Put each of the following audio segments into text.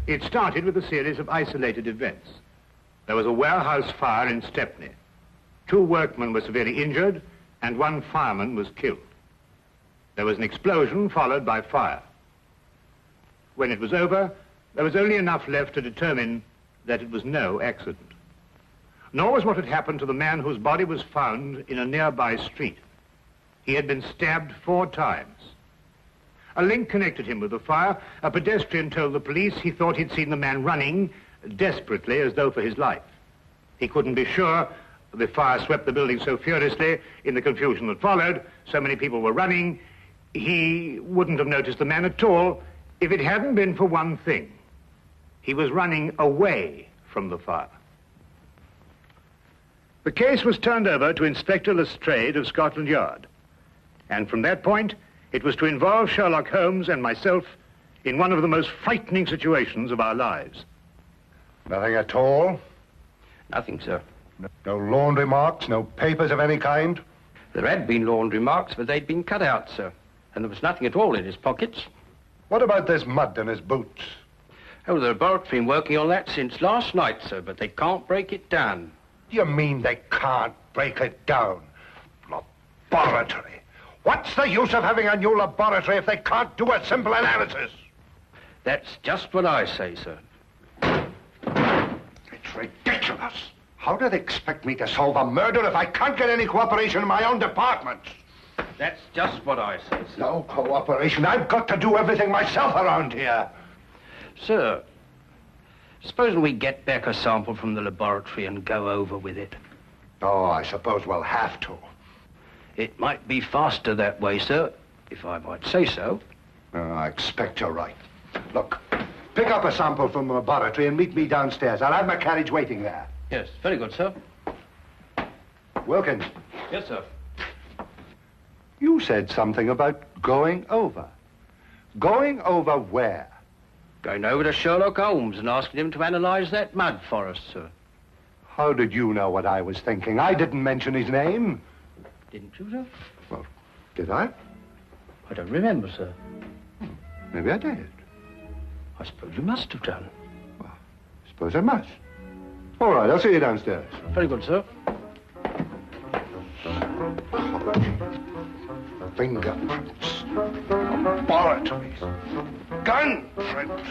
It started with a series of isolated events. There was a warehouse fire in Stepney. 2 workmen were severely injured, and 1 fireman was killed. There was an explosion followed by fire. When it was over, there was only enough left to determine that it was no accident. Nor was what had happened to the man whose body was found in a nearby street. He had been stabbed 4 times. A link connected him with the fire. A pedestrian told the police he thought he'd seen the man running desperately as though for his life. He couldn't be sure. The fire swept the building so furiously in the confusion that followed. So many people were running. He wouldn't have noticed the man at all if it hadn't been for one thing. He was running away from the fire. The case was turned over to Inspector Lestrade of Scotland Yard. And from that point, it was to involve Sherlock Holmes and myself in one of the most frightening situations of our lives. Nothing at all? Nothing, sir. No laundry marks, no papers of any kind? There had been laundry marks, but they'd been cut out, sir. And there was nothing at all in his pockets. What about this mud in his boots? Oh, the laboratory have been working on that since last night, sir, but they can't break it down. You mean they can't break it down? Laboratory? What's the use of having a new laboratory if they can't do a simple analysis? That's just what I say, sir. It's ridiculous. How do they expect me to solve a murder if I can't get any cooperation in my own department? That's just what I say, sir. No cooperation. I've got to do everything myself around here. Sir, supposing we get back a sample from the laboratory and go over with it. Oh, I suppose we'll have to. It might be faster that way, sir, if I might say so. I expect you're right. Look, pick up a sample from the laboratory and meet me downstairs. I'll have my carriage waiting there. Yes, very good, sir. Wilkins. Yes, sir. You said something about going over. Going over where? Going over to Sherlock Holmes and asking him to analyze that mud for us, sir. How did you know what I was thinking? I didn't mention his name. Didn't you, sir? Well, did I? I don't remember, sir. Maybe I did. I suppose you must have done. Well, I suppose I must. All right, I'll see you downstairs. Very good, sir. Fingerprints. Laboratories. Gun prints.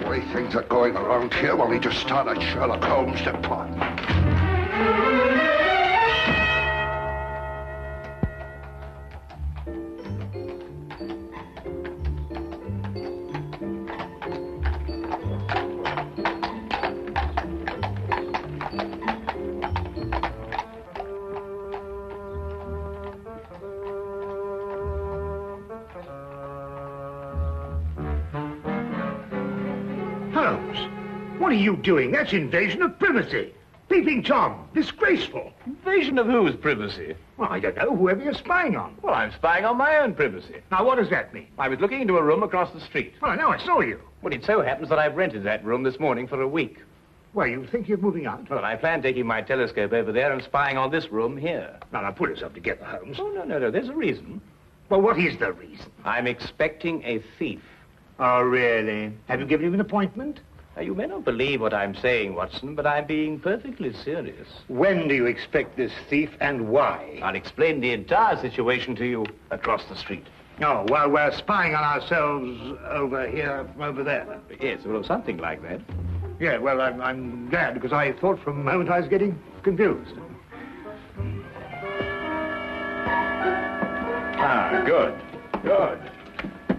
The way things are going around here, well, we just started Sherlock Holmes' department. What are you doing? That's invasion of privacy. Peeping Tom, disgraceful. Invasion of whose privacy? Well, I don't know, whoever you're spying on. Well, I'm spying on my own privacy. Now, what does that mean? I was looking into a room across the street. Well, I know, I saw you. Well, it so happens that I've rented that room this morning for a week. Well, you think you're moving out? Well, I plan taking my telescope over there and spying on this room here. Now, pull yourself together, Holmes. Oh, no, there's a reason. Well, what is the reason? I'm expecting a thief. Oh, really? Have you given him an appointment? Now, you may not believe what I'm saying, Watson, but I'm being perfectly serious. When do you expect this thief and why? I'll explain the entire situation to you across the street. Oh, while we're spying on ourselves over here, over there. Yes, well, something like that. Yeah, well, I'm glad, because I thought for a moment I was getting confused. Ah, good.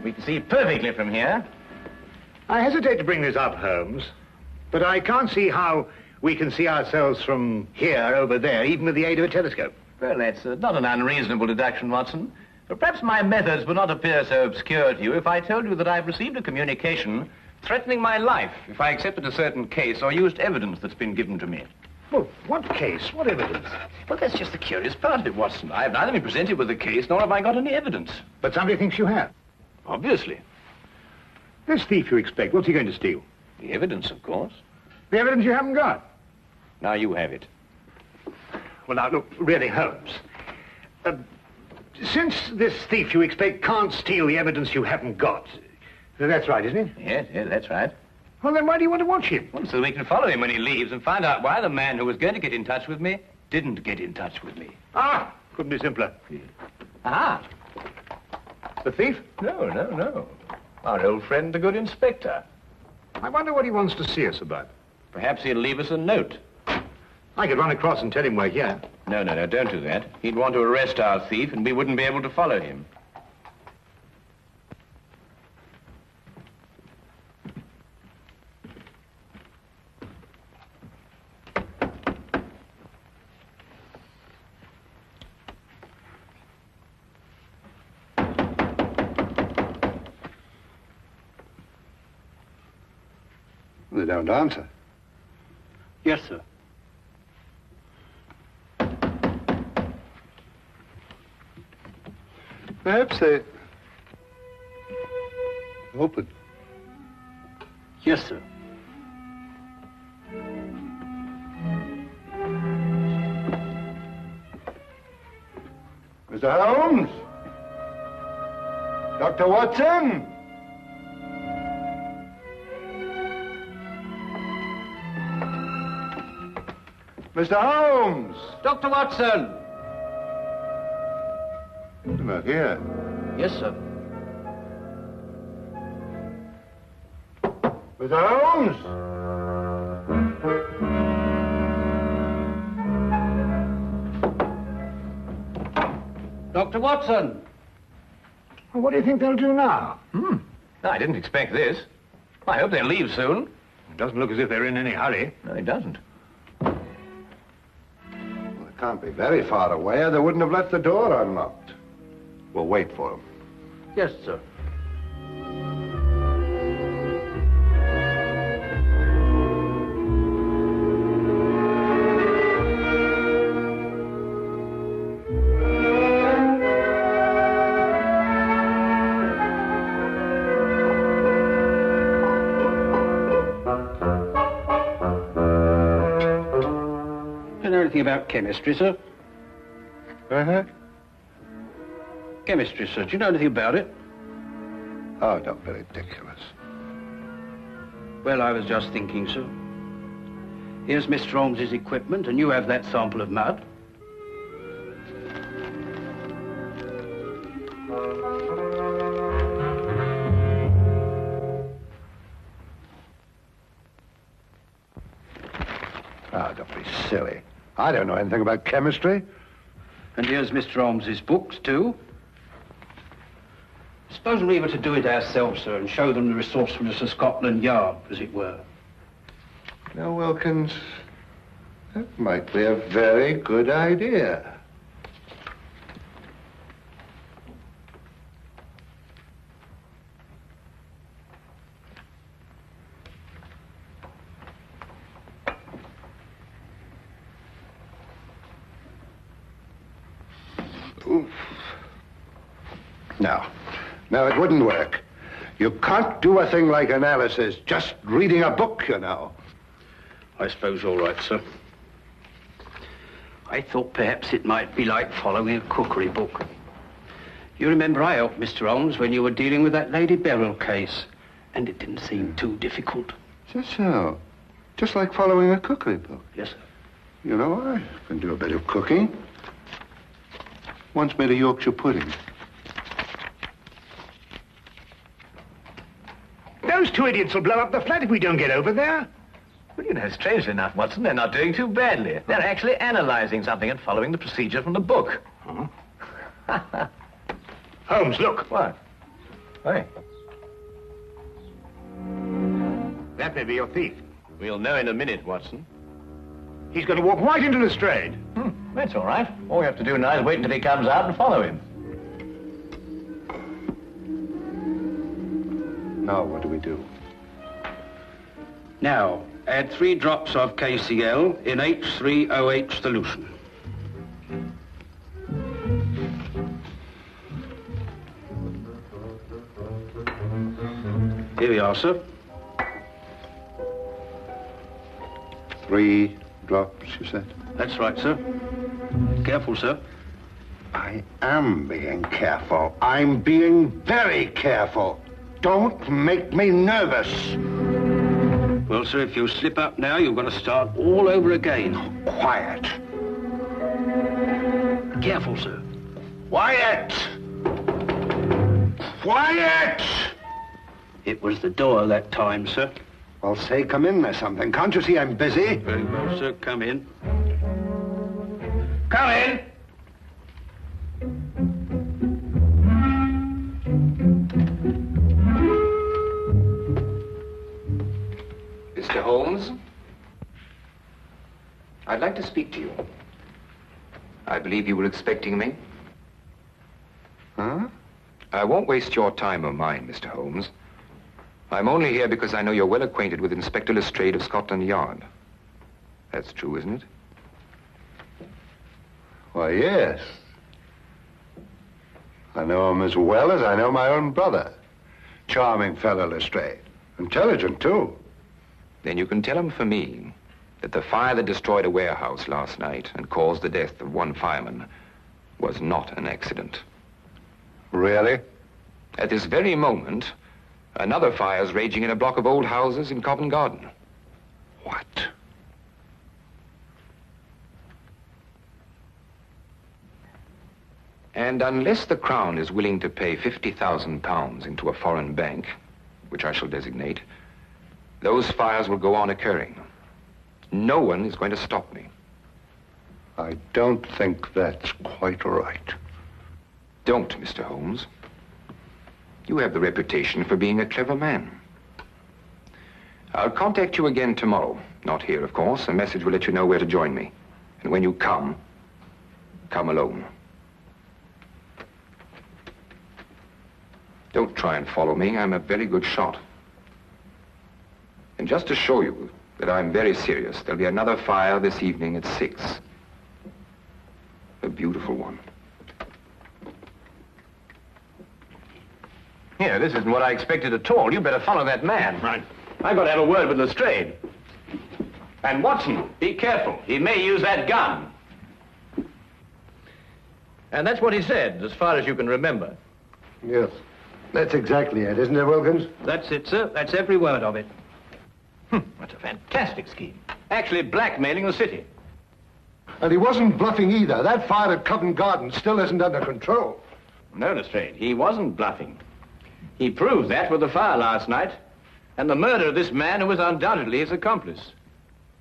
We can see perfectly from here. I hesitate to bring this up, Holmes, but I can't see how we can see ourselves from here over there, even with the aid of a telescope. Well, that's not an unreasonable deduction, Watson. But perhaps my methods would not appear so obscure to you if I told you that I've received a communication threatening my life if I accepted a certain case or used evidence that's been given to me. Well, what case? What evidence? Well, that's just the curious part of it, Watson. I've neither been presented with a case, nor have I got any evidence. But somebody thinks you have. Obviously. This thief you expect, what's he going to steal? The evidence, of course. The evidence you haven't got? Now you have it. Well, now, look, really, Holmes. Since this thief you expect can't steal the evidence you haven't got, that's right, isn't it? Yes, that's right. Well, then why do you want to watch him? Well, so we can follow him when he leaves and find out why the man who was going to get in touch with me didn't get in touch with me. Ah, couldn't be simpler. Ah. The thief? No. Our old friend, the good inspector. I wonder what he wants to see us about. Perhaps he'll leave us a note. I could run across and tell him we're here. No, don't do that. He'd want to arrest our thief, and we wouldn't be able to follow him. They don't answer. Yes, sir. Perhaps they... open. Yes, sir. Mr. Holmes? Dr. Watson? Mr. Holmes! Dr. Watson! You're not here. Yes, sir. Mr. Holmes! Dr. Watson! Well, what do you think they'll do now? No, I didn't expect this. I hope they'll leave soon. It doesn't look as if they're in any hurry. No, it doesn't. Well, it can't be very far away, or they wouldn't have left the door unlocked. We'll wait for them. Yes, sir. You know anything about chemistry, sir? Uh-huh. Chemistry, sir. Do you know anything about it? Oh, don't be ridiculous. Well, I was just thinking, sir. Here's Mr. Holmes's equipment, and you have that sample of mud. Oh, don't be silly. I don't know anything about chemistry. And here's Mr. Holmes's books, too. Suppose we were to do it ourselves, sir, and show them the resourcefulness of Scotland Yard, as it were. Now, Wilkins, that might be a very good idea. Oof. No, it wouldn't work. You can't do a thing like analysis just reading a book, you know. I suppose all right, sir. I thought perhaps it might be like following a cookery book. You remember I helped Mr. Holmes when you were dealing with that Lady Beryl case, and it didn't seem too difficult. Just so. Just like following a cookery book. Yes, sir. You know, I can do a bit of cooking. Once made a Yorkshire pudding. Those two idiots will blow up the flat if we don't get over there. Well, you know, strangely enough, Watson, they're not doing too badly. They're actually analyzing something and following the procedure from the book. Huh? Holmes, look. What? Hey. That may be your thief. We'll know in a minute, Watson. He's going to walk right into Lestrade. That's all right. All we have to do now is wait until he comes out and follow him. Now, what do we do? Now, add 3 drops of KCl in H3OH solution. Here we are, sir. 3 drops, you said? That's right, sir. Careful, sir. I am being careful. I'm being very careful. Don't make me nervous. Well, sir, if you slip up now, you're going to start all over again. Quiet. Careful, sir. Quiet! Quiet! It was the door that time, sir. Well, say, come in there something. Can't you see I'm busy? Very well, sir. Come in. Come in. Mr. Holmes, I'd like to speak to you. I believe you were expecting me. Huh? I won't waste your time or mine, Mr. Holmes. I'm only here because I know you're well acquainted with Inspector Lestrade of Scotland Yard. That's true, isn't it? Why, yes. I know him as well as I know my own brother. Charming fellow, Lestrade. Intelligent, too. Then you can tell him for me that the fire that destroyed a warehouse last night and caused the death of one fireman was not an accident. Really? At this very moment, another fire is raging in a block of old houses in Covent Garden. What? And unless the Crown is willing to pay £50,000 into a foreign bank, which I shall designate, those fires will go on occurring. No one is going to stop me. I don't think that's quite right. Don't, Mr. Holmes. You have the reputation for being a clever man. I'll contact you again tomorrow. Not here, of course. A message will let you know where to join me. And when you come alone. Don't try and follow me. I'm a very good shot. And just to show you that I'm very serious, there'll be another fire this evening at 6. A beautiful one. Here, this isn't what I expected at all. You better follow that man. Right. I've got to have a word with Lestrade. And Watson, be careful. He may use that gun. And that's what he said, as far as you can remember. Yes. That's exactly it, isn't it, Wilkins? That's it, sir. That's every word of it. That's a fantastic scheme. Actually blackmailing the city. And he wasn't bluffing either. That fire at Covent Garden still isn't under control. No, Lestrade, he wasn't bluffing. He proved that with the fire last night and the murder of this man who was undoubtedly his accomplice.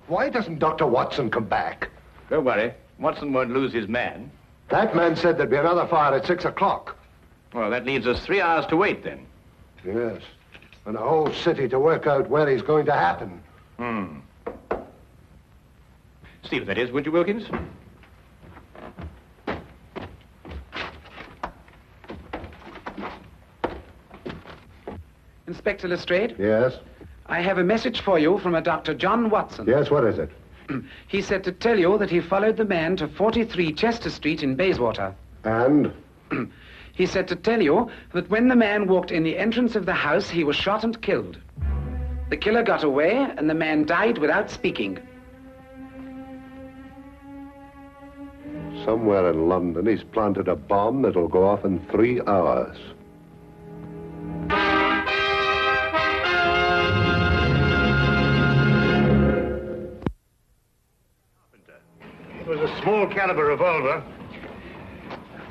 Why doesn't Dr. Watson come back? Don't worry. Watson won't lose his man. That man said there'd be another fire at 6 o'clock. Well, that leaves us 3 hours to wait, then. Yes. And a whole city to work out where he's going to happen. See what that is, would you, Wilkins? Inspector Lestrade, Yes? I have a message for you from a Dr. John Watson. Yes, what is it? He said to tell you that he followed the man to 43 Chester Street in Bayswater. And? He said to tell you that when the man walked in the entrance of the house, he was shot and killed. The killer got away, and the man died without speaking. Somewhere in London, he's planted a bomb that'll go off in 3 hours. It was a small caliber revolver.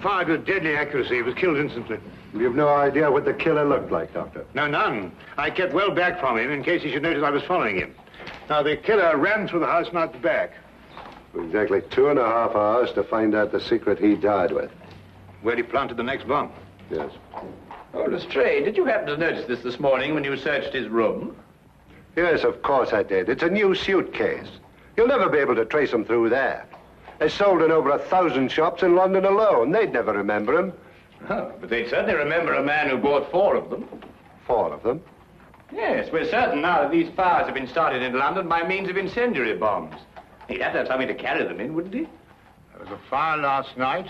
Fired with deadly accuracy. He was killed instantly. You've no idea what the killer looked like, Doctor? No, none. I kept well back from him in case he should notice I was following him. Now, the killer ran through the house and out the back. Exactly 2.5 hours to find out the secret he died with. Where he planted the next bomb. Yes. Oh, Lestrade, did you happen to notice this morning when you searched his room? Yes, of course I did. It's a new suitcase. You'll never be able to trace him through there. It's sold in over 1,000 shops in London alone. They'd never remember him. Oh, but they'd certainly remember a man who bought 4 of them. 4 of them? Yes, we're certain now that these fires have been started in London by means of incendiary bombs. He'd have to have something to carry them in, wouldn't he? There was a fire last night,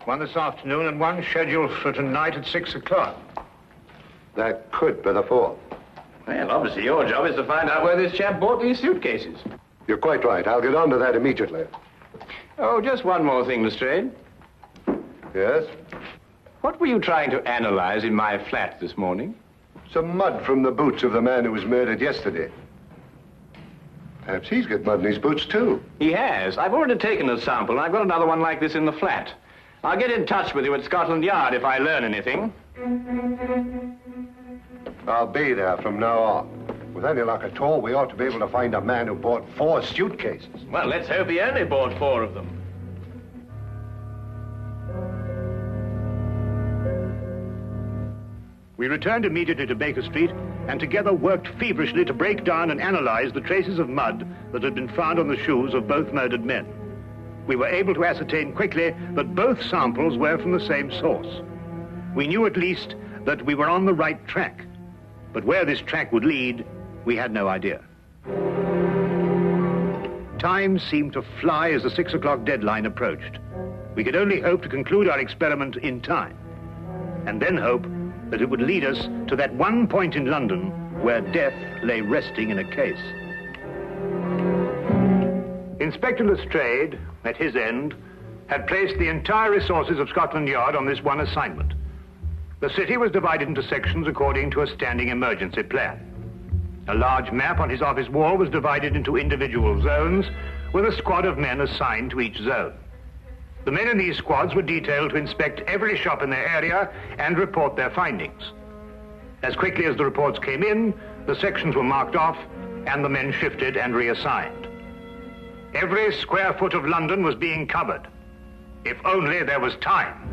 one this afternoon, and one scheduled for tonight at 6 o'clock. That could be the 4th. Well, obviously your job is to find out where this chap bought these suitcases. You're quite right. I'll get on to that immediately. Oh, just one more thing, Lestrade. Yes? What were you trying to analyze in my flat this morning? Some mud from the boots of the man who was murdered yesterday. Perhaps he's got mud in his boots, too. He has. I've already taken a sample, and I've got another one like this in the flat. I'll get in touch with you at Scotland Yard if I learn anything. I'll be there from now on. With any luck at all, we ought to be able to find a man who bought 4 suitcases. Well, let's hope he only bought 4 of them. We returned immediately to Baker Street and together worked feverishly to break down and analyze the traces of mud that had been found on the shoes of both murdered men. We were able to ascertain quickly that both samples were from the same source. We knew at least that we were on the right track, but where this track would lead, we had no idea. Time seemed to fly as the 6 o'clock deadline approached. We could only hope to conclude our experiment in time, and then hope that it would lead us to that one point in London where death lay resting in a case. Inspector Lestrade, at his end, had placed the entire resources of Scotland Yard on this one assignment. The city was divided into sections according to a standing emergency plan. A large map on his office wall was divided into individual zones, with a squad of men assigned to each zone. The men in these squads were detailed to inspect every shop in their area and report their findings. As quickly as the reports came in, the sections were marked off and the men shifted and reassigned. Every square foot of London was being covered, if only there was time.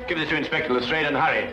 Give this to Inspector Lestrade and hurry.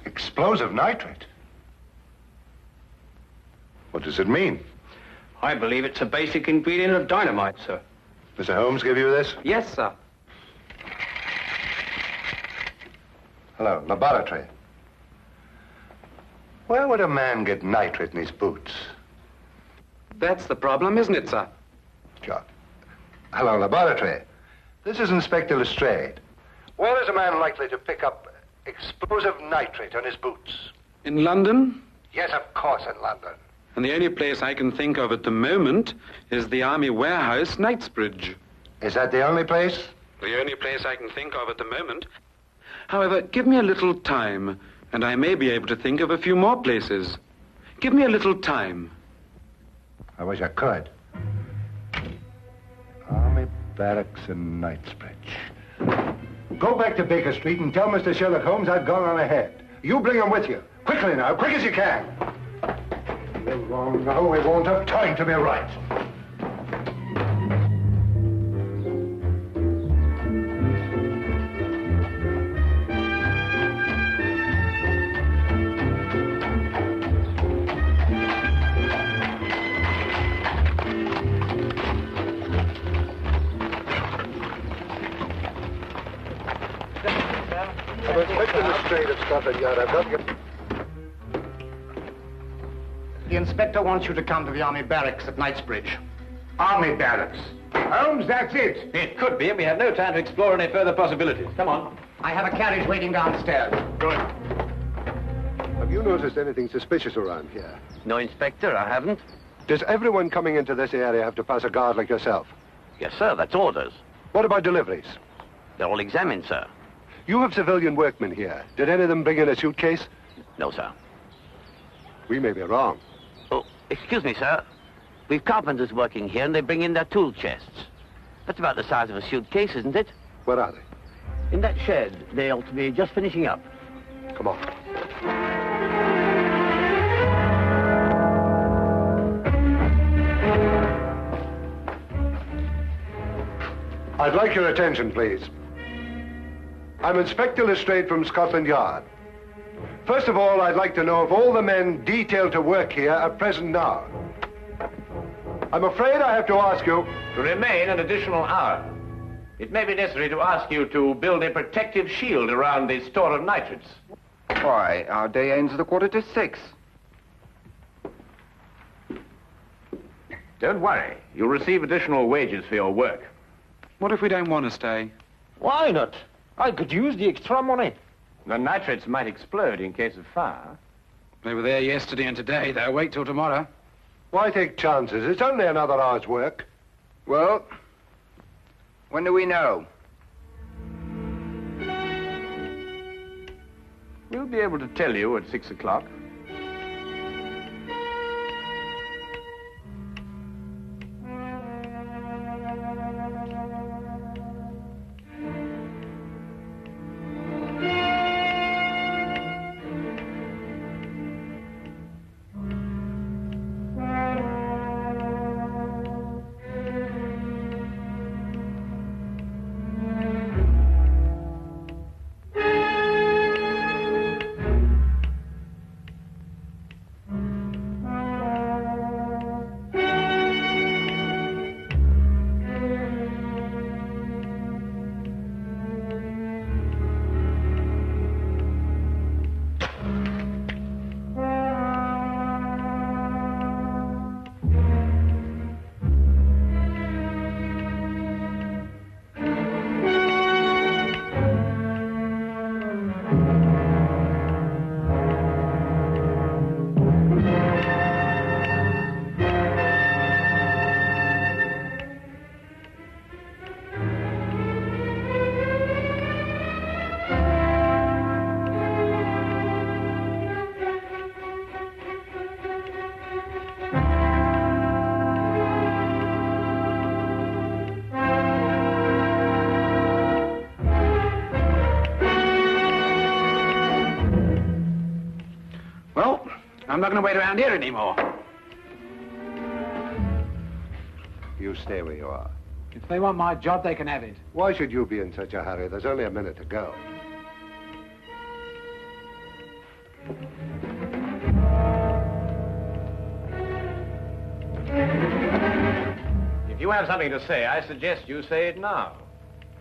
Explosive nitrate? What does it mean? I believe it's a basic ingredient of dynamite, sir. Mr. Holmes give you this? Yes, sir. Hello, laboratory. Where would a man get nitrate in his boots? That's the problem, isn't it, sir? Sure. Hello, laboratory. This is Inspector Lestrade. Where is a man likely to pick up explosive nitrate on his boots? In London? Yes, of course, in London. And the only place I can think of at the moment is the Army Warehouse, Knightsbridge. Is that the only place? The only place I can think of at the moment. However, give me a little time, and I may be able to think of a few more places. Give me a little time. I wish I could. Army Barracks in Knightsbridge. Go back to Baker Street and tell Mr. Sherlock Holmes I've gone on ahead. You bring him with you. Quickly now, quick as you can. We're wrong now. We won't have time to be right. I'm Inspector Lestrade of Scotland Yard. I've got to get... The inspector wants you to come to the Army Barracks at Knightsbridge. Army Barracks? Holmes, that's it. It could be, and we have no time to explore any further possibilities. Come on. I have a carriage waiting downstairs. Good. Have you noticed anything suspicious around here? No, Inspector, I haven't. Does everyone coming into this area have to pass a guard like yourself? Yes, sir, that's orders. What about deliveries? They're all examined, sir. You have civilian workmen here. Did any of them bring in a suitcase? No, sir. We may be wrong. Oh, excuse me, sir. We've carpenters working here, and they bring in their tool chests. That's about the size of a suitcase, isn't it? Where are they? In that shed. They ought to be just finishing up. Come on. I'd like your attention, please. I'm Inspector Lestrade from Scotland Yard. First of all, I'd like to know if all the men detailed to work here are present now. I'm afraid I have to ask you... To remain an additional hour. It may be necessary to ask you to build a protective shield around the store of nitrates. Why, our day ends at 6:15. Don't worry. You'll receive additional wages for your work. What if we don't want to stay? Why not? I could use the extra money. The nitrates might explode in case of fire. They were there yesterday and today. They'll wait till tomorrow. Why take chances? It's only another hour's work. Well, when do we know? We'll be able to tell you at 6 o'clock. I'm not going to wait around here anymore. You stay where you are. If they want my job, they can have it. Why should you be in such a hurry? There's only a minute to go. If you have something to say, I suggest you say it now.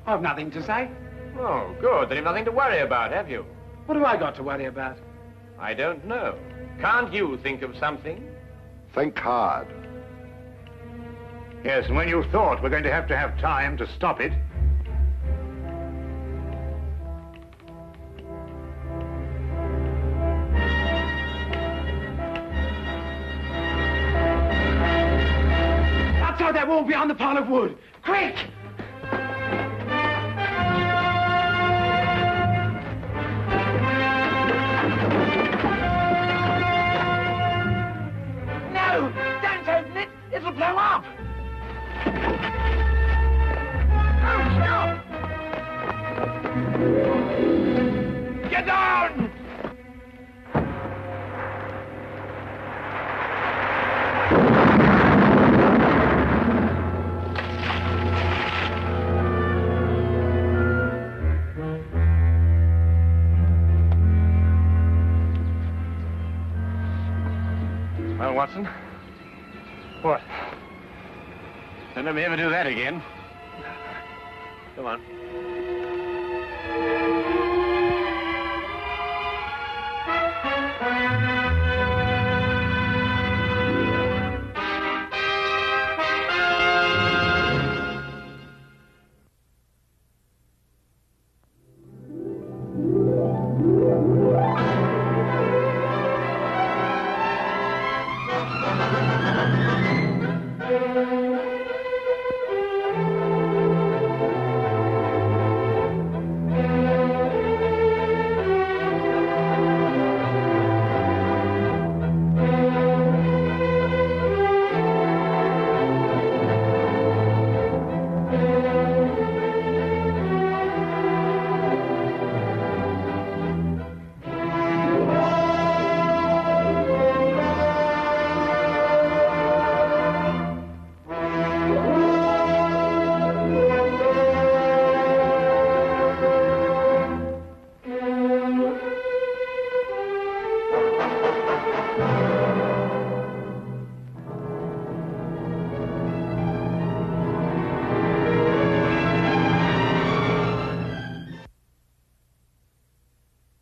I've nothing to say. Oh, good. Then you've nothing to worry about, have you? What have I got to worry about? I don't know. Can't you think of something? Think hard. Yes, and when you thought we're going to have time to stop it, outside that wall behind the pile of wood. Quick! No! Don't open it! It'll blow up! Oh, stop! Get down! Well, Watson? What? Don't let me ever do that again. Come on.